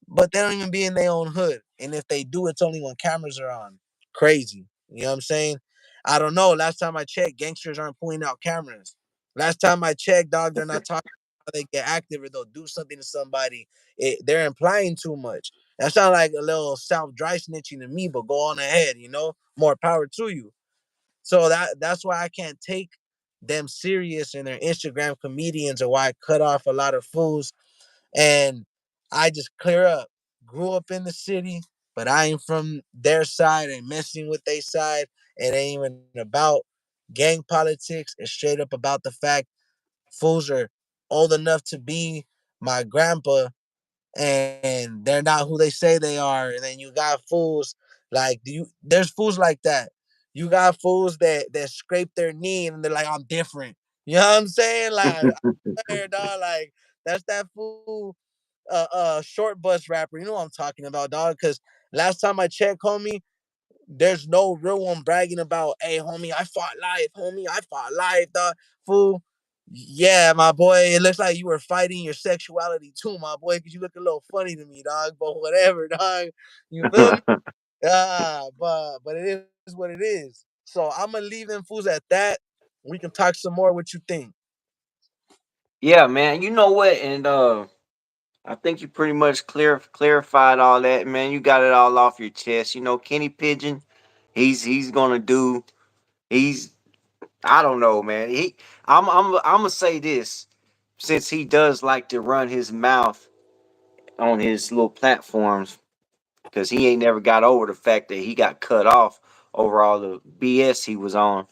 but they don't even be in their own hood. And if they do, it's only when cameras are on. Crazy. You know what I'm saying? I don't know. Last time I checked, gangsters aren't pulling out cameras. Last time I checked, dog, they're not talking how they get active or they'll do something to somebody. They're implying too much. That sounds like a little self dry snitching to me, but go on ahead, you know? More power to you. So that's why I can't take them serious in their Instagram comedians, or why I cut off a lot of fools and I just clear up. Grew up in the city, but I ain't from their side and messing with their side. It ain't even about gang politics. It's straight up about the fact fools are old enough to be my grandpa and they're not who they say they are. And then you got fools like there's fools like that. You got fools that scrape their knee and they're like, I'm different. You know what I'm saying? Like, dog, like that's that fool short bus rapper. You know what I'm talking about, dog. Cause last time I checked, homie, there's no real one bragging about, hey, homie, I fought life, homie, I fought life, dog. Fool. Yeah, my boy. It looks like you were fighting your sexuality too, my boy, because you look a little funny to me, dog. But whatever, dog. You feel me? But it is what it is. So I'm gonna leave them fools at that. We can talk some more. What you think? Yeah, man. You know what? And I think you pretty much clarified all that, man. You got it all off your chest. You know, Kenny Pigeon, he's gonna do. He's I don't know, man. I'm gonna say this, since he does like to run his mouth on his little platforms, because he ain't never got over the fact that he got cut off over all the BS he was on.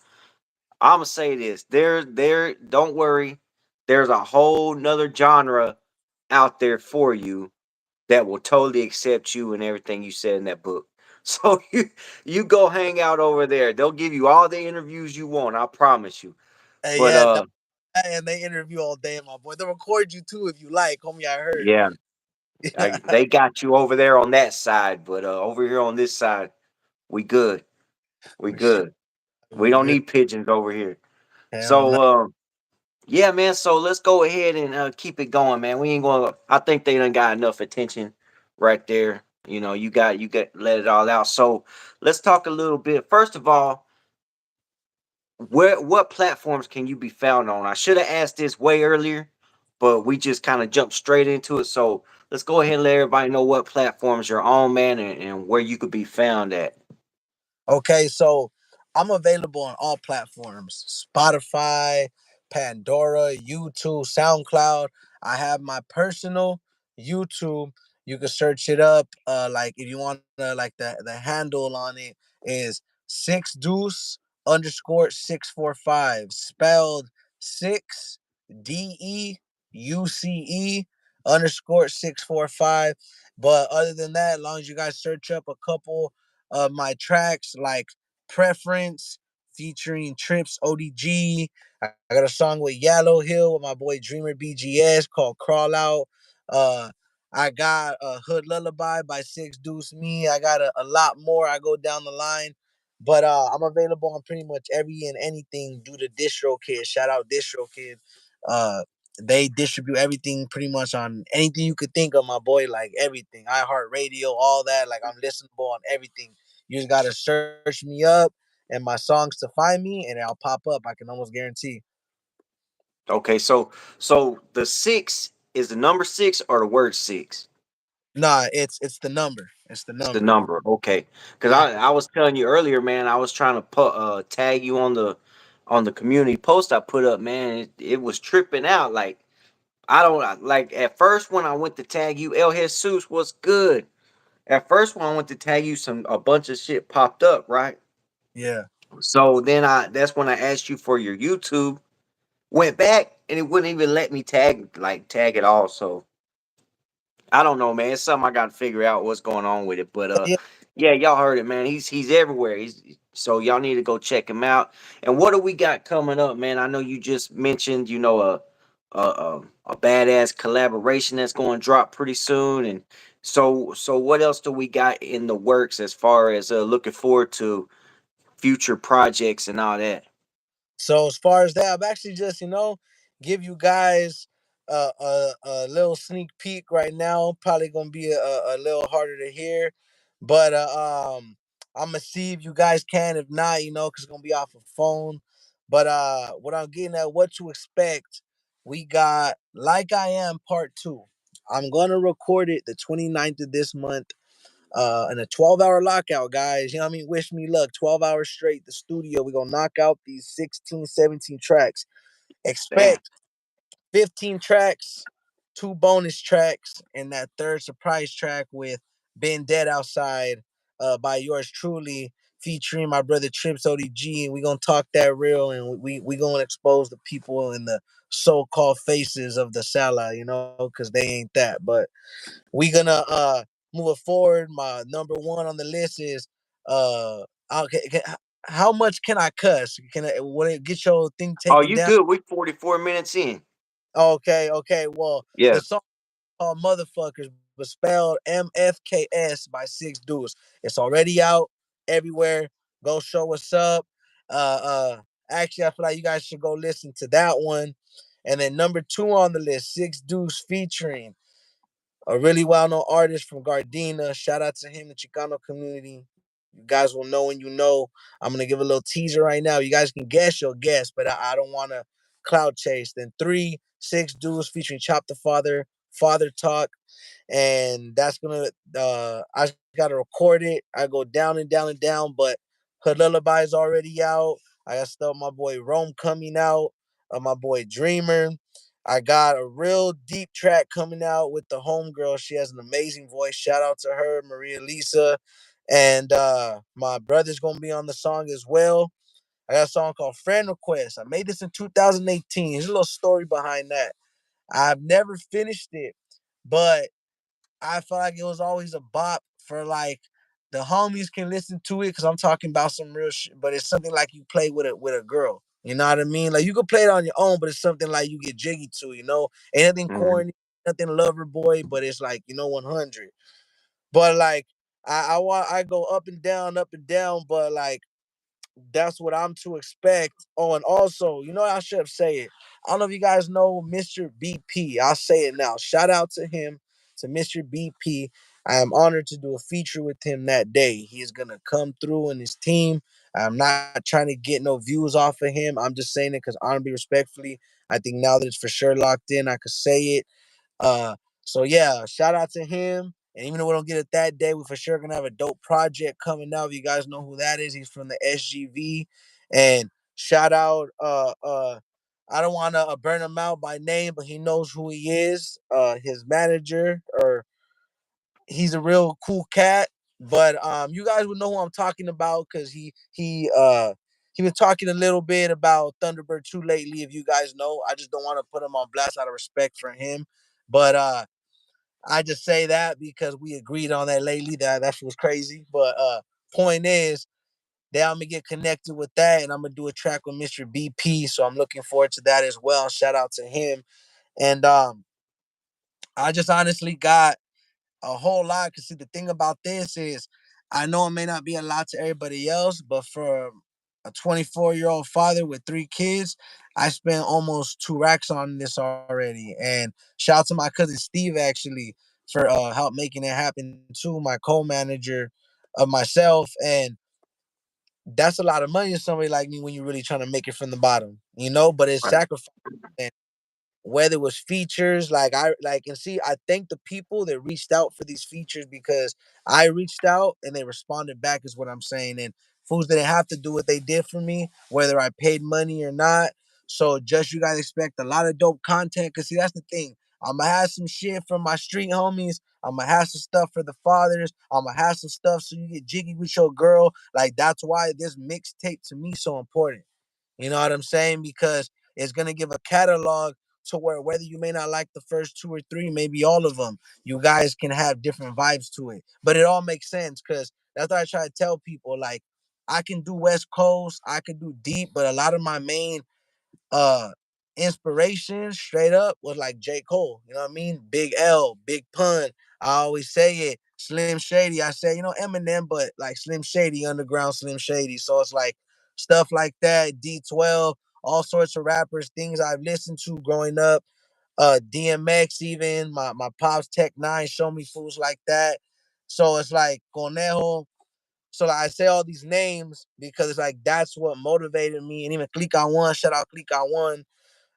I'm gonna say this. There. Don't worry. There's a whole nother genre out there for you that will totally accept you and everything you said in that book. So you go hang out over there. They'll give you all the interviews you want. I promise you. Hey, But yeah, and they interview all day, my boy. They'll record you too if you like, homie. I heard. yeah, they got you over there on that side, but over here on this side, we good. We For sure, good. We we don't good. need pigeons over here. Hell no. So yeah, man. So let's go ahead and keep it going, man. We ain't going. I think they done got enough attention right there. You know, you got let it all out. So let's talk a little bit. First of all, what platforms can you be found on? I should have asked this way earlier, but we just kind of jumped straight into it. So let's go ahead and let everybody know what platforms you're on, man, and where you could be found at. Okay, so I'm available on all platforms: Spotify, Pandora, YouTube, SoundCloud. I have my personal YouTube. You can search it up. Like if you want to, like the handle on it is six deuce underscore 645, spelled six DEUCE underscore 645. But other than that, as long as you guys search up a couple of my tracks, like Preference featuring Trips ODG. I got a song with Yellow Hill with my boy Dreamer BGS called Crawl Out. Uh, I got a Hood Lullaby by Six Deuce Me. I got a lot more. I go down the line. But I'm available on pretty much every and anything due to DistroKid. Shout out DistroKid. Uh, they distribute everything pretty much on anything you could think of, my boy. Like everything, iHeartRadio, all that. Like I'm listenable on everything. You just gotta search me up and my songs to find me, and I'll pop up. I can almost guarantee. Okay, so the six is the number six or the word six? Nah, it's the number. It's the It's the number. number. Okay, because Yeah, I was telling you earlier, man. I was trying to put tag you on the community post I put up, man. It was tripping out. Like I don't like at first when I went to tag you, El Jesus was good. At first when I went to tag you, some a bunch of shit popped up, right? yeah. So then that's when I asked you for your YouTube. Went back and it wouldn't even let me tag it all. So I don't know, man. It's something I got to figure out what's going on with it. But Yeah. yeah, y'all heard it, man. He's everywhere. He's so y'all need to go check him out. And what do we got coming up, man? I know you just mentioned, a badass collaboration that's going to drop pretty soon. And so what else do we got in the works as far as looking forward to future projects and all that? So as far as that, I'm actually just give you guys a little sneak peek right now. Probably gonna be a little harder to hear, but I'm gonna see if you guys can. If not, because it's gonna be off a phone. But what I'm getting at, what to expect, we got Like I Am Part 2. I'm gonna record it the 29th of this month in a 12-hour lockout, guys. You know what I mean? Wish me luck. 12 hours straight, the studio. We're going to knock out these 16, 17 tracks. Damn. Expect 15 tracks, two bonus tracks, and that third surprise track with Been Dead Outside by yours truly, featuring my brother Trips ODG. And we're going to talk that real, and we going to expose the people in the so-called faces of the Sala, because they ain't that. But we gonna move it forward. My number one on the list is okay, how much can I cuss? Can I get your thing Oh, taken you down? good? We 44 minutes in. Okay, okay. Well, Yeah. the song called Motherfuckers but spelled MFKS by Six Dudes. It's already out everywhere. Go show us up. Uh Actually, I feel like you guys should go listen to that one. And then number two on the list, Six Dudes featuring a really well-known artist from Gardena. Shout out to him, the Chicano community. You guys will know when you know. I'm gonna give a little teaser right now. You guys can guess your guess, but I don't want to cloud chase. Then three, six dudes featuring Chop the Father, Father Talk, and that's gonna. I gotta record it. I go down and down and down, but her lullaby is already out. I got stuff. My boy Rome coming out. My boy Dreamer. I got a real deep track coming out with the homegirl. She has an amazing voice. Shout out to her, Maria Lisa. And my brother's gonna be on the song as well. I got a song called Friend Request. I made this in 2018. There's a little story behind that. I've never finished it, but I feel like it was always a bop for like the homies can listen to it because I'm talking about some real shit. But it's something like you play with a girl. You know what I mean? Like you could play it on your own, but it's something like you get jiggy to. Ain't nothing Mhm. corny, nothing lover boy, but it's like 100. But like I go up and down, but like that's what I'm to expect. Oh, and also, I should have said it. I don't know if you guys know Mr. BP. I'll say it now. Shout out to him, to Mr. BP. I am honored to do a feature with him that day. He is gonna come through in his team. I'm not trying to get no views off of him. I'm just saying it because honorably, respectfully, I think now that it's for sure locked in, I could say it. Uh, so yeah, shout out to him. And even though we don't get it that day, we for sure gonna have a dope project coming out. If you guys know who that is, he's from the SGV. And shout out, I don't want to burn him out by name, but he knows who he is. His manager, or he's a real cool cat. But you guys would know who I'm talking about because he been talking a little bit about Thunderbird 2 lately. If you guys know, I just don't want to put him on blast out of respect for him. But I just say that because we agreed on that lately. That was crazy. But point is that I'm gonna get connected with that, and I'm gonna do a track with Mr. BP. So I'm looking forward to that as well. Shout out to him. And I just honestly got a whole lot. Cause see, the thing about this is, I know it may not be a lot to everybody else, but for a 24-year-old father with 3 kids, I spent almost 2 racks on this already. And shout out to my cousin Steve actually for help making it happen too. My co-manager of myself, and that's a lot of money to somebody like me when you're really trying to make it from the bottom, But it's Right. sacrifice, whether it was features and see, I thank the people that reached out for these features because I reached out and they responded back is what I'm saying. And fools didn't have to do what they did for me, whether I paid money or not. So just you guys expect a lot of dope content because see, that's the thing. I'm gonna have some shit from my street homies. I'm gonna have some stuff for the fathers. I'm gonna have some stuff so you get jiggy with your girl. Like that's why this mixtape to me so important. You know what I'm saying? Because it's gonna give a catalog to where whether you may not like the first 2 or 3, maybe all of them, you guys can have different vibes to it. But it all makes sense because that's what I try to tell people. Like I can do West Coast, I can do deep, but a lot of my main uh inspiration straight up was like J. Cole. You know what I mean? Big L, Big Pun. I always say it. Slim Shady. I say, Eminem, but like Slim Shady, underground Slim Shady. So it's like stuff like that, D12, all sorts of rappers, things I've listened to growing up. DMX even, my pops Tech Nine show me fools like that. So it's like Conejo. So like, I say all these names because it's like that's what motivated me, and even Click on One, shout out Click on One,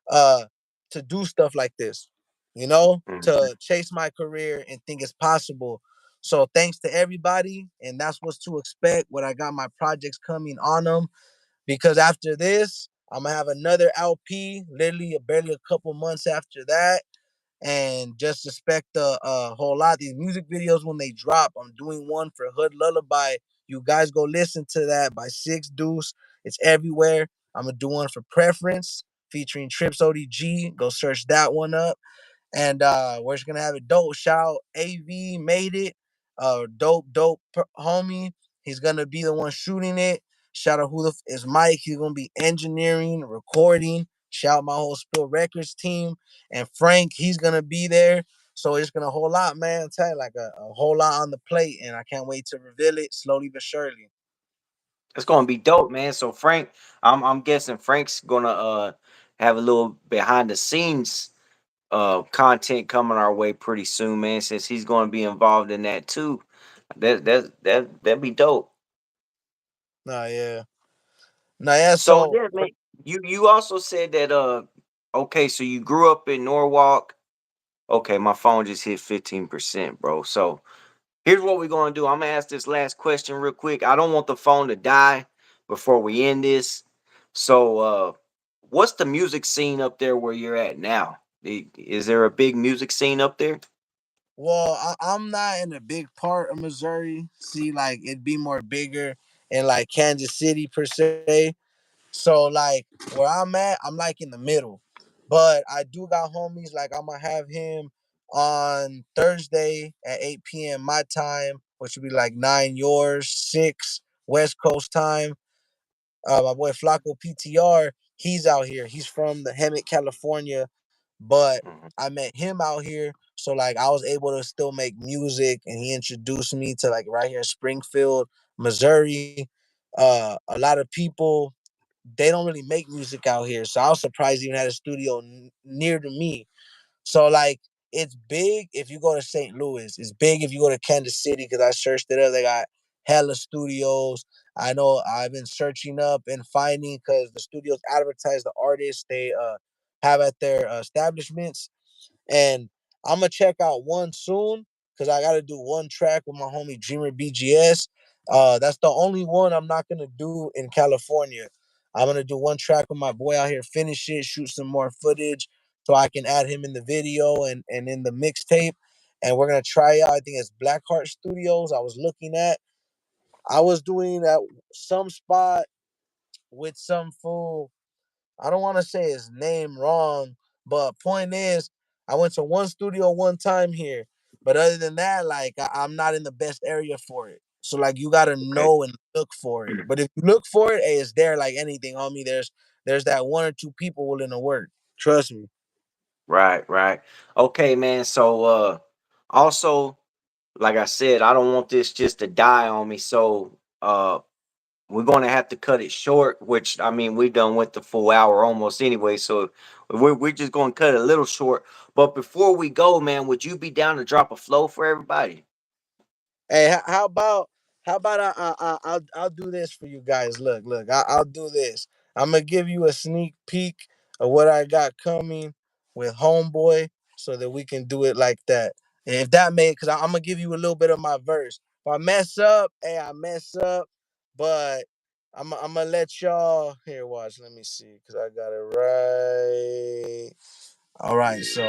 uh, to do stuff like this, Mhm. to chase my career and think it's possible. So thanks to everybody, and that's what's to expect. What I got my projects coming on them because after this, I'm gonna have another LP, literally barely a couple months after that, and just expect a whole lot. These music videos when they drop, I'm doing one for Hood Lullaby. You guys go listen to that by Six Deuce. It's everywhere. I'm gonna do one for Preference featuring Trips ODG. Go search that one up. And we're just gonna have it dope. Shout out AV made it. Dope homie. He's gonna be the one shooting it. Shout out is Mike. He's gonna be engineering, recording. Shout out my whole Spill Records team. And Frank, he's gonna be there. So it's gonna a whole lot, man. I tell you, like a whole lot on the plate, and I can't wait to reveal it slowly but surely. It's gonna be dope, man. So Frank, I'm guessing Frank's gonna have a little behind the scenes content coming our way pretty soon, man. Since he's gonna be involved in that too. That'd be dope. Nah, yeah. Nah, yeah. So So yeah, man. You also said that okay, so you grew up in Norwalk. Okay, my phone just hit 15%, bro. So here's what we're gonna do. I'm gonna ask this last question real quick. I don't want the phone to die before we end this. So what's the music scene up there where you're at now? Is there a big music scene up there? Well, I'm not in a big part of Missouri. See, like it'd be more bigger in like Kansas City per se. So like where I'm at, I'm like in the middle. But I do got homies. Like I'm gonna have him on Thursday at 8 p.m. my time, which would be like 9 yours, 6 West Coast time. My boy Flacco PTR, he's out here. He's from the Hemet, California, but Mhm. I met him out here. So like I was able to still make music, and he introduced me to like right here in Springfield, Missouri. A lot of people they don't really make music out here, so I was surprised he even had a studio near to me. So like it's big if you go to St. Louis. It's big if you go to Kansas City because I searched it up. They got hella studios. I know I've been searching up and finding because the studios advertise the artists they have at their establishments. And I'm gonna check out one soon because I gotta do one track with my homie Dreamer BGS. That's the only one I'm not gonna do in California. I'm gonna do one track with my boy out here, finish it, shoot some more footage so I can add him in the video and in the mixtape. and we're gonna try out. I think it's Blackheart Studios. I was looking at. I was doing at some spot with some fool. I don't want to say his name wrong, but point is, I went to one studio one time here. But other than that, like I'm not in the best area for it. So like you gotta Okay. know and look for it. But if you look for it, hey, it's there like anything, homie. There's that one or two people willing to work. Trust me. Right, right. Okay, man. So also, like I said, I don't want this just to die on me. So we're gonna have to cut it short, which I mean we done went the full hour almost anyway. So we're just gonna cut it a little short. But before we go, man, would you be down to drop a flow for everybody? Hey, how about I'll do this for you guys. Look, I'll do this. I'm gonna give you a sneak peek of what I got coming with Homeboy, so that we can do it like that. And if that may, because I'm gonna give you a little bit of my verse. If I mess up, hey, I mess up, but I'm gonna let y'all here. Watch, let me see, because I got it right. All right, so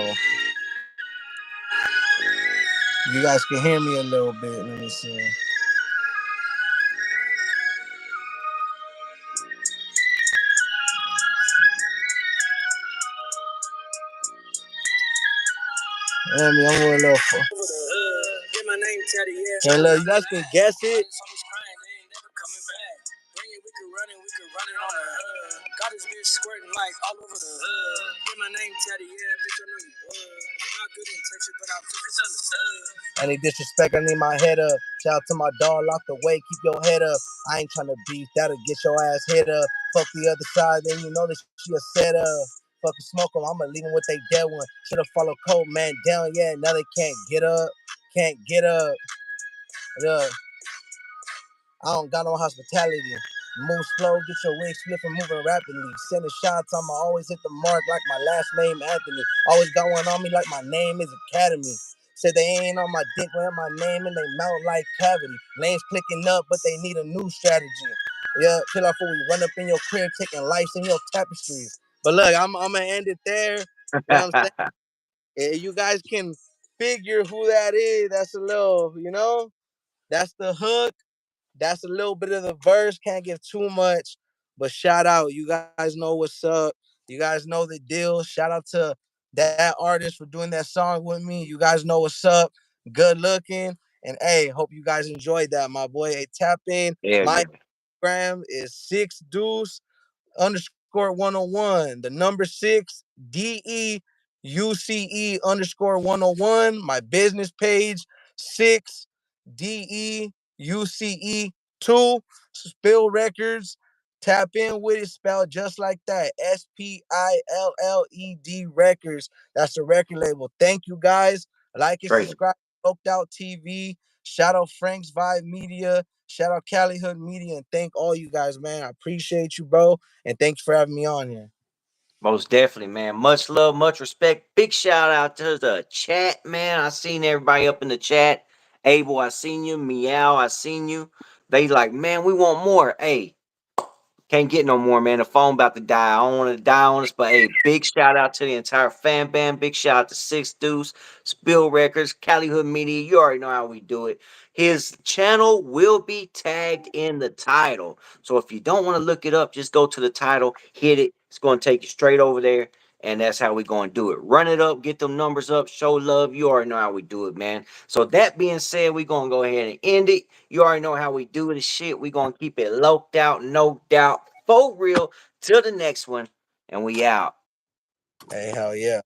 you guys can hear me a little bit. Let me see. I mean, I'm a little. And look, you guys can guess it. Any disrespect, I need my head up. Shout out to my dog, locked away, keep your head up. I ain't trying to beef, that'll get your ass hit up. Fuck the other side, then you know that she a set up. Fucking smoke them, I'ma leave them with they dead one. Should've followed Cold Man down, yeah, now they can't get up. Can't get up. Look, I don't got no hospitality. Move slow, get your wings split from moving rapidly. Sending shots, I'ma always hit the mark like my last name Anthony. Always got one on me like my name is Academy. Said they ain't on my dick, wearing my name in they mouth like cavity. Lanes clicking up, but they need a new strategy. Yeah, chill out before we run up in your crib, taking lives in your tapestries. But look, I'm gonna end it there. You know what I'm saying? You guys can figure who that is. That's a little, that's the hook. That's a little bit of the verse. Can't give too much, but shout out. You guys know what's up. You guys know the deal. Shout out to that artist for doing that song with me. You guys know what's up. Good looking. And hey, hope you guys enjoyed that, my boy. Hey, tap in. Hell My yeah. Instagram is 6deuce_101. The number 6DEUCE_101. My business page 6DEUCE2. Spill Records. Tap in with it, spelled just like that. SPILLED Records. That's the record label. Thank you guys. Like and Straight. subscribe. Smoked Out TV. Shout out Frank's Vibe Media. Shout out Cali Hood Media. And thank all you guys, man. I appreciate you, bro. And thanks for having me on here. Most definitely, man. Much love, much respect. Big shout out to the chat, man. I seen everybody up in the chat. Abel, I seen you. Meow, I seen you. They like, man, we want more. Hey, can't get no more, man. The phone about to die. I don't want to die on us, but hey, big shout out to the entire fan band. Big shout out to Six Deuce, Spill Records, Cali Hood Media. You already know how we do it. His channel will be tagged in the title. So if you don't want to look it up, just go to the title, hit it. It's going to take you straight over there. And that's how we going to do it. Run it up, get them numbers up, show love. You already know how we do it, man. So that being said, we going to go ahead and end it. You already know how we do this shit. We going to keep it loked out, no doubt, for real. Till the next one. And we out. Hey, hell yeah.